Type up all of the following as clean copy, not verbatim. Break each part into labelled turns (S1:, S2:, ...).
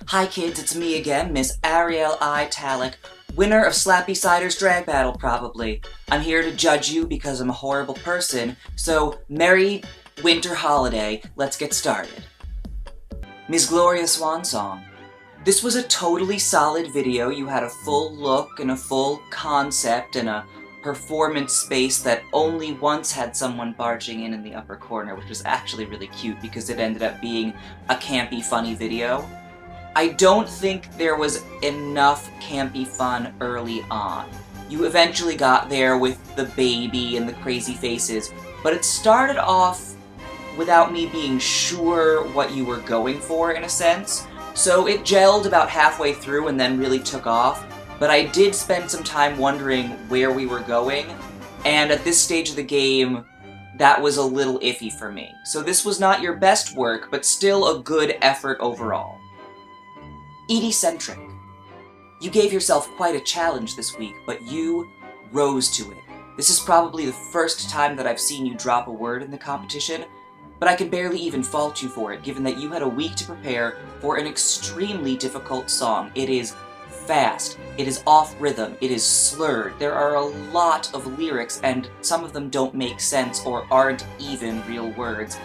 S1: Hi kids, it's me again, Miss Ariel Italic, winner of Slappy Cider's drag battle, probably. I'm here to judge you because I'm a horrible person, so merry winter holiday, let's get started. Miss Gloria Swan song. This was a totally solid video. You had a full look and a full concept and a performance space that only once had someone barging in the upper corner, which was actually really cute because it ended up being a campy, funny video. I don't think there was enough campy fun early on. You eventually got there with the baby and the crazy faces, but it started off without me being sure what you were going for, in a sense. So it gelled about halfway through and then really took off, but I did spend some time wondering where we were going, and at this stage of the game, that was a little iffy for me. So this was not your best work, but still a good effort overall. Edcentric. You gave yourself quite a challenge this week, but you rose to it. This is probably the first time that I've seen you drop a word in the competition, but I can barely even fault you for it, given that you had a week to prepare for an extremely difficult song. It is fast, it is off rhythm, it is slurred, there are a lot of lyrics, and some of them don't make sense or aren't even real words.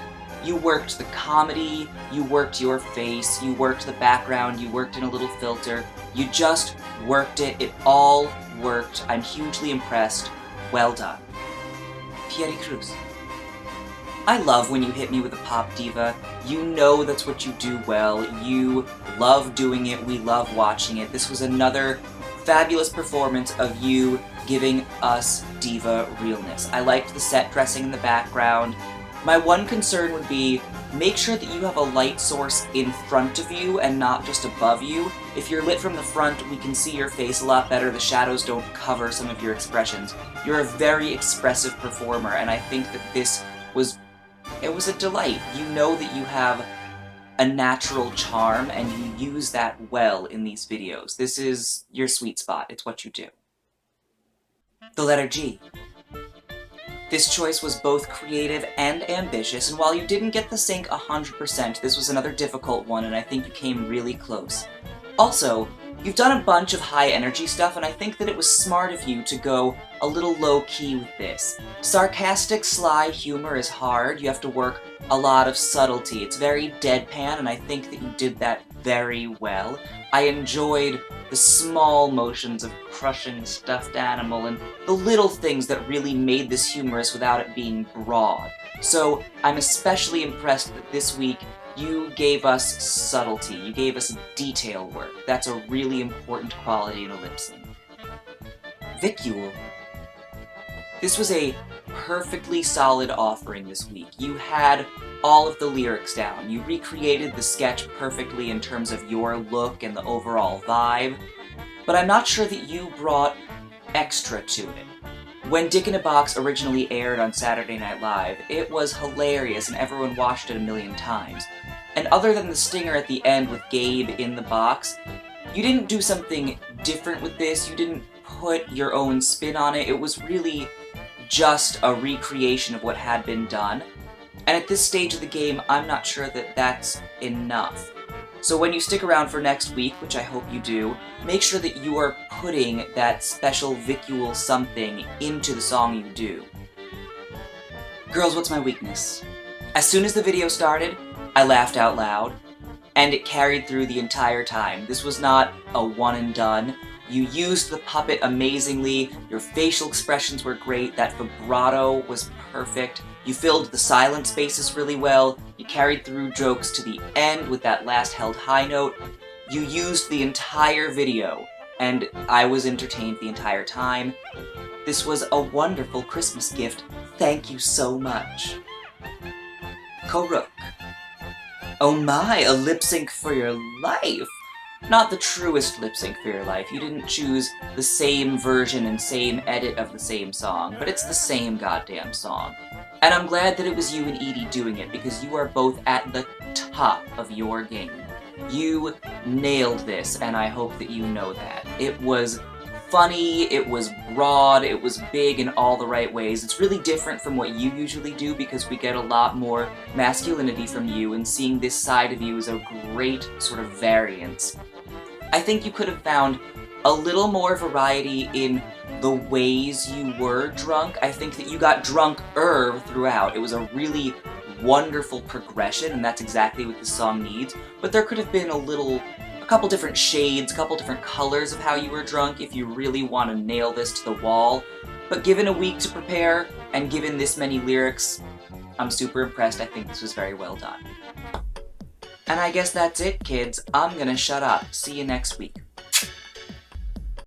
S1: You worked the comedy, you worked your face, you worked the background, you worked in a little filter. You just worked it. It all worked. I'm hugely impressed. Well done. Penelope Cruz. I love when you hit me with a pop diva. You know that's what you do well. You love doing it. We love watching it. This was another fabulous performance of you giving us diva realness. I liked the set dressing in the background. My one concern would be, make sure that you have a light source in front of you and not just above you. If you're lit from the front, we can see your face a lot better. The shadows don't cover some of your expressions. You're a very expressive performer, and I think that this was, it was a delight. You know that you have a natural charm, and you use that well in these videos. This is your sweet spot. It's what you do. The letter G. This choice was both creative and ambitious, and while you didn't get the sync 100%, this was another difficult one, and I think you came really close. Also, you've done a bunch of high-energy stuff, and I think that it was smart of you to go a little low-key with this. Sarcastic, sly humor is hard. You have to work a lot of subtlety. It's very deadpan, and I think that you did that very well. I enjoyed the small motions of crushing the stuffed animal and the little things that really made this humorous without it being broad. So I'm especially impressed that this week you gave us subtlety, you gave us detail work. That's a really important quality in a lip sync. Vicky Woman. This was a perfectly solid offering this week. You had all of the lyrics down. You recreated the sketch perfectly in terms of your look and the overall vibe, but I'm not sure that you brought extra to it. When Dick in a Box originally aired on Saturday Night Live, it was hilarious and everyone watched it a million times. And other than the stinger at the end with Gabe in the box, you didn't do something different with this. You didn't put your own spin on it. It was really just a recreation of what had been done. And at this stage of the game, I'm not sure that that's enough. So when you stick around for next week, which I hope you do, make sure that you are putting that special Vicule something into the song you do. Girls, what's my weakness? As soon as the video started, I laughed out loud, and it carried through the entire time. This was not a one and done. You used the puppet amazingly, your facial expressions were great, that vibrato was perfect, you filled the silent spaces really well, you carried through jokes to the end with that last held high note, you used the entire video, and I was entertained the entire time. This was a wonderful Christmas gift. Thank you so much. Cora. Oh my, a lip sync for your life! Not the truest lip sync for your life. You didn't choose the same version and same edit of the same song, but it's the same goddamn song. And I'm glad that it was you and Edie doing it, because you are both at the top of your game. You nailed this, and I hope that you know that. It was funny, it was broad, it was big in all the right ways. It's really different from what you usually do because we get a lot more masculinity from you, and seeing this side of you is a great sort of variance. I think you could have found a little more variety in the ways you were drunk. I think that you got drunker throughout. It was a really wonderful progression, and that's exactly what the song needs. But there could have been a couple different shades, a couple different colors of how you were drunk if you really want to nail this to the wall. But given a week to prepare, and given this many lyrics, I'm super impressed. I think this was very well done. And I guess that's it, kids. I'm gonna shut up. See you next week.